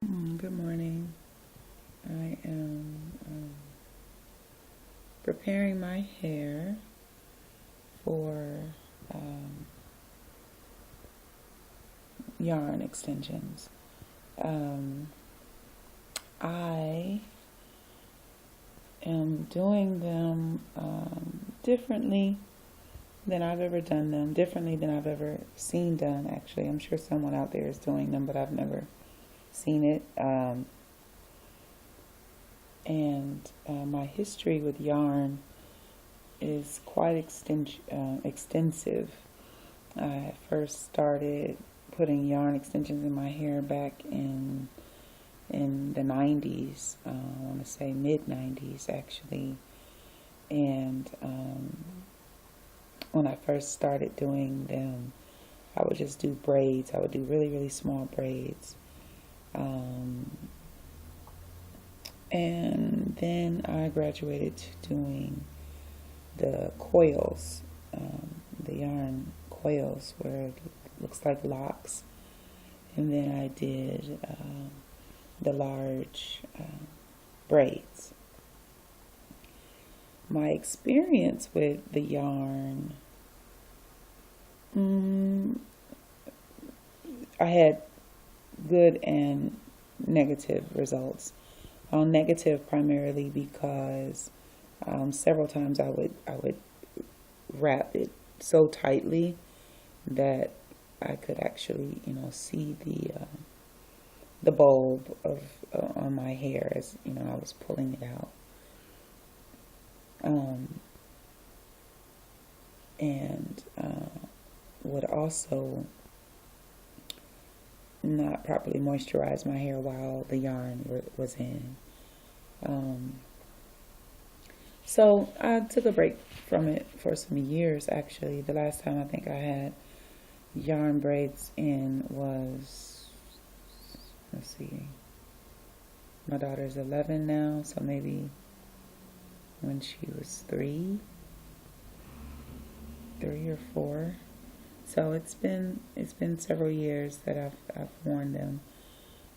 Good morning. I am preparing my hair for um, yarn extensions. Um, I am doing them differently than I've ever done them, differently than I've ever seen done, actually. I'm sure someone out there is doing them, but I've never seen it. And my history with yarn is quite extensive. I first started putting yarn extensions in my hair back in the 90s. I want to say mid 90s actually. And when I first started doing them, I would just do braids. I would do really, really small braids. And then I graduated to doing the coils, the yarn coils where it looks like locks. And then I did the large braids. My experience with the yarn, I had good and negative results. Negative primarily because several times I would wrap it so tightly that I could actually see the bulb of on my hair as I was pulling it out. And would also not properly moisturize my hair while the yarn was in. So I took a break from it for some years, actually. The last time I think I had yarn braids in was, let's see, my daughter's 11 now, so maybe when she was three or four. So it's been several years that I've worn them,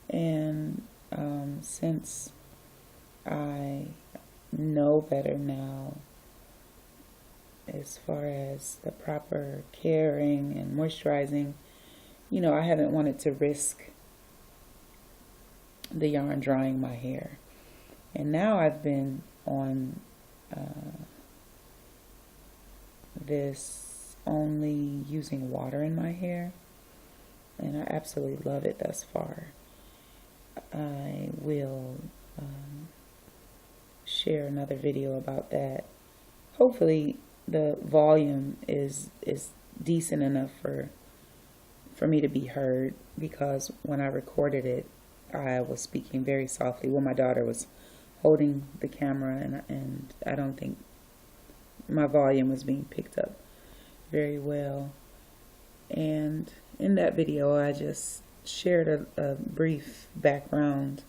and since I know better now as far as the proper caring and moisturizing, I haven't wanted to risk the yarn drying my hair. And now I've been on this only using water in my hair, and I absolutely love it thus far. I will share another video about that. Hopefully the volume is decent enough for me to be heard, because when I recorded it I was speaking very softly. Well, my daughter was holding the camera, and I don't think my volume was being picked up very well. And in that video I just shared a brief background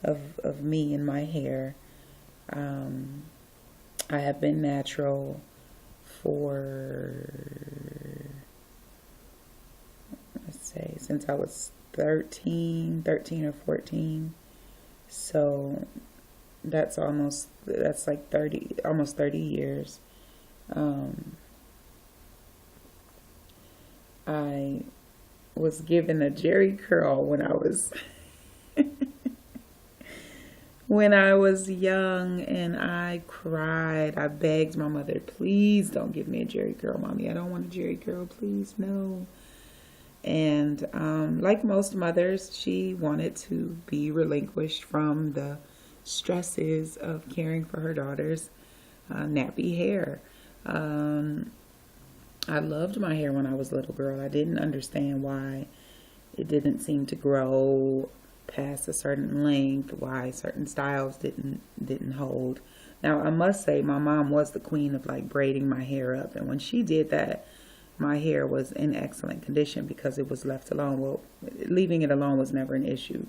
of me and my hair. I have been natural for, let's say, since I was 13 or 14. So that's like 30, almost 30 years. I was given a Jerry curl when I was when I was young, and I cried. I begged my mother, please don't give me a Jerry curl, Mommy. I don't want a Jerry curl, please, no. And like most mothers, she wanted to be relinquished from the stresses of caring for her daughter's nappy hair. I loved my hair when I was a little girl. I didn't understand why it didn't seem to grow past a certain length, why certain styles didn't hold. Now, I must say my mom was the queen of like braiding my hair up, and when she did that, my hair was in excellent condition because it was left alone. Well, leaving it alone was never an issue.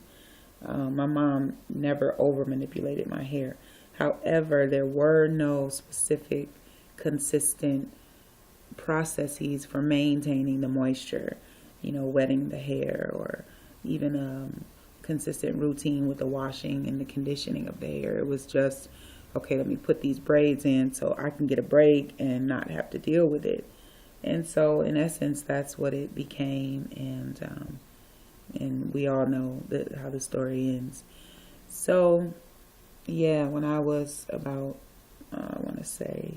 My mom never over manipulated my hair. However, there were no specific consistent processes for maintaining the moisture, wetting the hair, or even consistent routine with the washing and the conditioning of the hair. It was just, okay, let me put these braids in so I can get a break and not have to deal with it. And so in essence, that's what it became. And we all know how the story ends. So yeah, when I was about, I want to say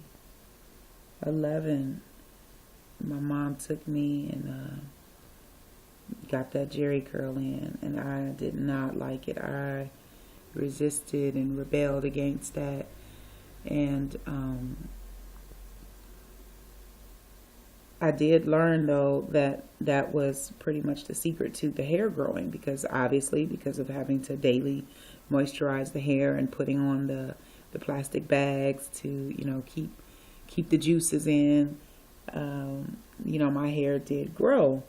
11, my mom took me and got that Jerry curl in, and I did not like it. I resisted and rebelled against that, and I did learn though that that was pretty much the secret to the hair growing, because obviously because of having to daily moisturize the hair and putting on the plastic bags to, you know, keep the juices in, you know, my hair did grow.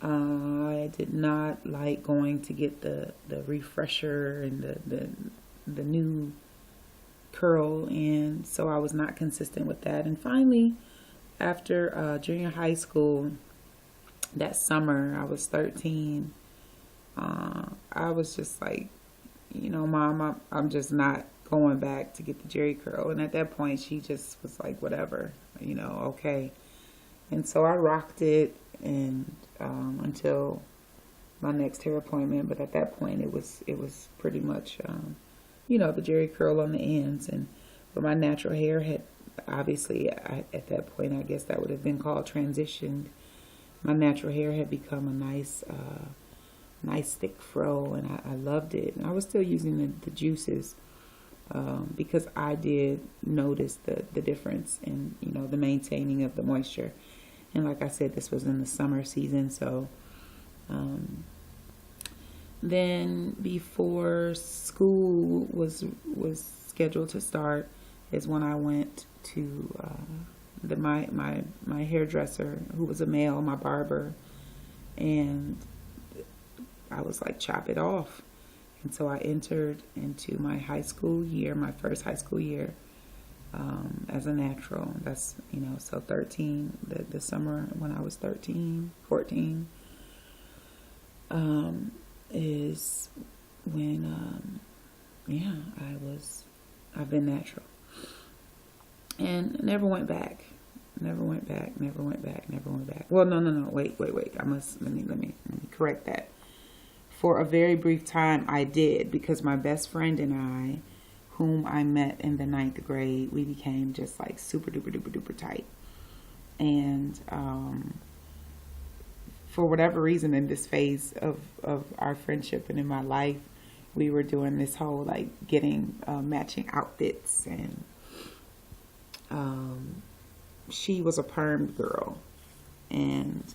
I did not like going to get the refresher and the new curl in, so I was not consistent with that. And finally, after junior high school, that summer, I was 13, I was just like, you know, Mom, I'm just not going back to get the Jerry curl. And at that point, she just was like, whatever, you know, okay. And so I rocked it and until my next hair appointment. But at that point, it was pretty much, you know, the Jerry curl on the ends. But my natural hair had obviously, at that point, I guess that would have been called transitioned. My natural hair had become a nice thick fro, and I loved it. And I was still using the juices because I did notice the difference in, you know, the maintaining of the moisture. And like I said, this was in the summer season, so then before school was scheduled to start is when I went to my hairdresser, who was a male, my barber, and I was like, chop it off. And so I entered into my high school year, my first high school year, as a natural. That's, you know, so 13, the summer when I was 13, 14, is when, yeah, I've been natural. And never went back. Well, no, wait. Let me correct that. For a very brief time, I did, because my best friend and I, whom I met in the 9th grade, we became just like super duper tight. And for whatever reason, in this phase of our friendship and in my life, we were doing this whole like getting matching outfits, and she was a permed girl, and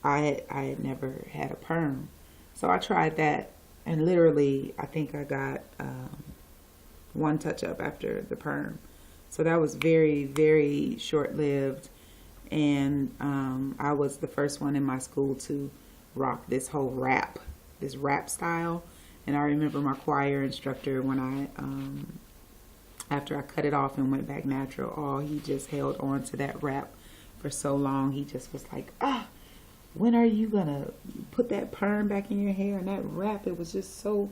I had never had a perm, so I tried that, and literally I think I got one touch up after the perm, so that was very, very short lived. And I was the first one in my school to rock this whole wrap style. And I remember my choir instructor, when after I cut it off and went back natural, he just held on to that wrap for so long. He just was like, when are you gonna put that perm back in your hair? And that wrap, it was just so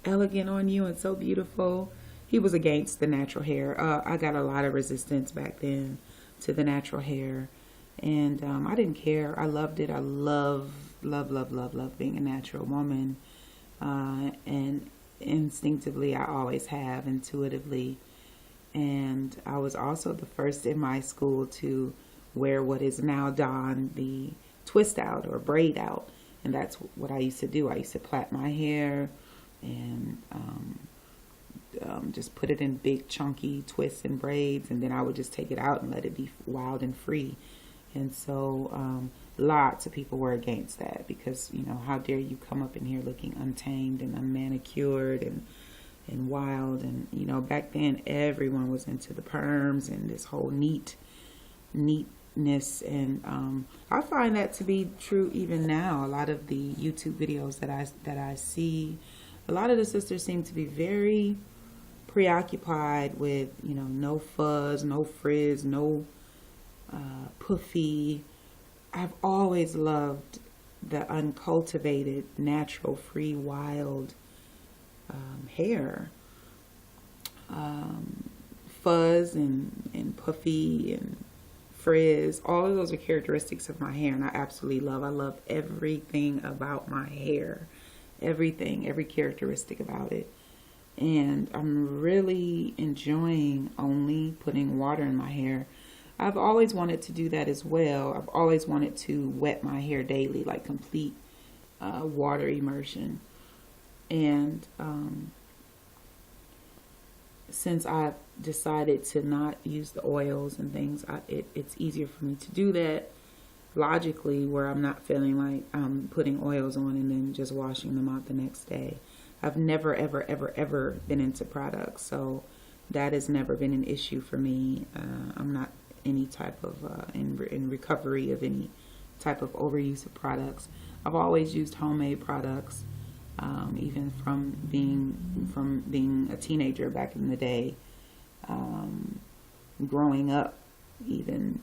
elegant on you and so beautiful. He was against the natural hair. I got a lot of resistance back then to the natural hair. And I didn't care. I loved it. I love being a natural woman. And instinctively, I always have, intuitively. And I was also the first in my school to wear what is now done, the twist out or braid out. And that's what I used to do. I used to plait my hair and just put it in big chunky twists and braids. And then I would just take it out and let it be wild and free. And so lots of people were against that, because, you know, how dare you come up in here looking untamed and unmanicured and wild. And, you know, back then everyone was into the perms and this whole neatness. And I find that to be true even now. A lot of the YouTube videos that I see, a lot of the sisters seem to be very preoccupied with, you know, no fuzz, no frizz, no puffy. I've always loved the uncultivated, natural, free, wild hair. Fuzz and puffy and frizz, all of those are characteristics of my hair, and I absolutely love. I love everything about my hair, everything, every characteristic about it. And I'm really enjoying only putting water in my hair. I've always wanted to do that as well. I've always wanted to wet my hair daily, like complete water immersion. And since I've decided to not use the oils and things, it's easier for me to do that logically, where I'm not feeling like I'm putting oils on and then just washing them out the next day. I've never, ever, ever, ever been into products, so that has never been an issue for me. I'm not any type of in recovery of any type of overuse of products. I've always used homemade products, even from being a teenager back in the day, growing up, even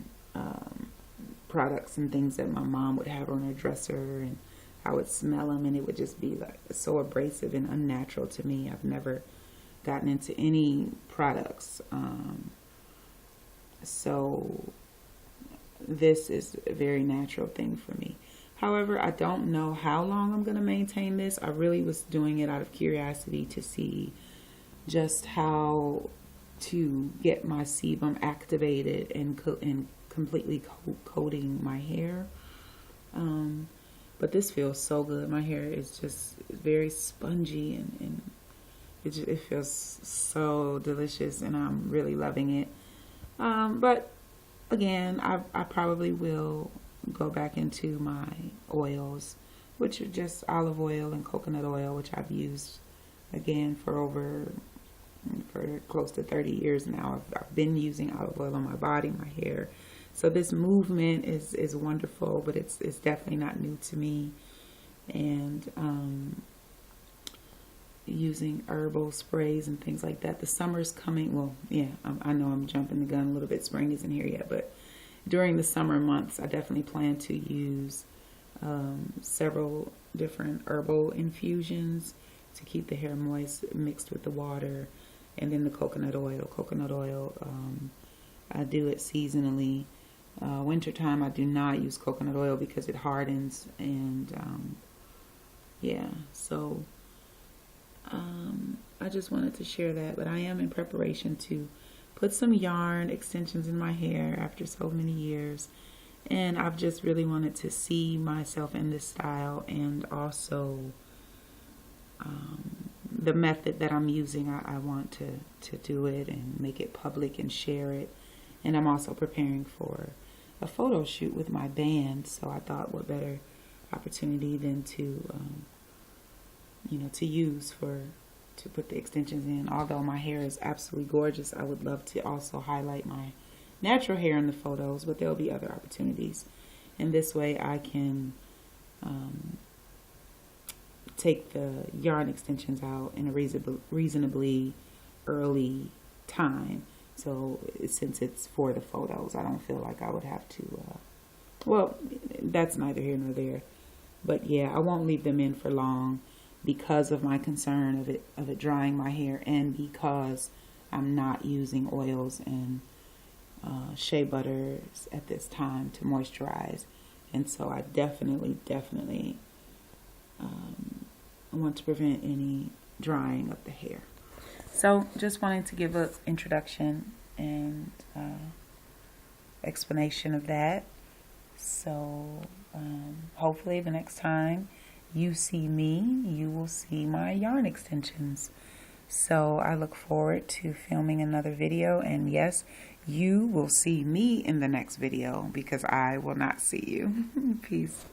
products and things that my mom would have on her dresser, and I would smell them, and it would just be like so abrasive and unnatural to me. I've never gotten into any products. So this is a very natural thing for me. However, I don't know how long I'm going to maintain this. I really was doing it out of curiosity to see just how to get my sebum activated and completely coating my hair. But this feels so good. My hair is just very spongy, and it feels so delicious, and I'm really loving it. But again, I probably will go back into my oils, which are just olive oil and coconut oil, which I've used again for close to 30 years now. I've been using olive oil on my body, my hair. So this movement is wonderful, but it's definitely not new to me. And using herbal sprays and things like that. The summer's coming. Well, yeah, I know I'm jumping the gun a little bit. Spring isn't here yet, but during the summer months, I definitely plan to use several different herbal infusions to keep the hair moist, mixed with the water, and then the coconut oil. I do it seasonally. Wintertime, I do not use coconut oil because it hardens, and yeah, so I just wanted to share that. But I am in preparation to put some yarn extensions in my hair after so many years, and I've just really wanted to see myself in this style, and also the method that I'm using. I want to do it and make it public and share it. And I'm also preparing for a photo shoot with my band, so I thought what better opportunity than to to put the extensions in. Although my hair is absolutely gorgeous, I would love to also highlight my natural hair in the photos, but there'll be other opportunities. And this way I can take the yarn extensions out in a reasonably early time. So since it's for the photos, I don't feel like I would have to, well, that's neither here nor there. But yeah, I won't leave them in for long because of my concern of it drying my hair, and because I'm not using oils and shea butters at this time to moisturize. And so I definitely want to prevent any drying of the hair. So just wanting to give an introduction and explanation of that. So hopefully the next time you see me, you will see my yarn extensions. So I look forward to filming another video, and yes, you will see me in the next video because I will not see you. Peace.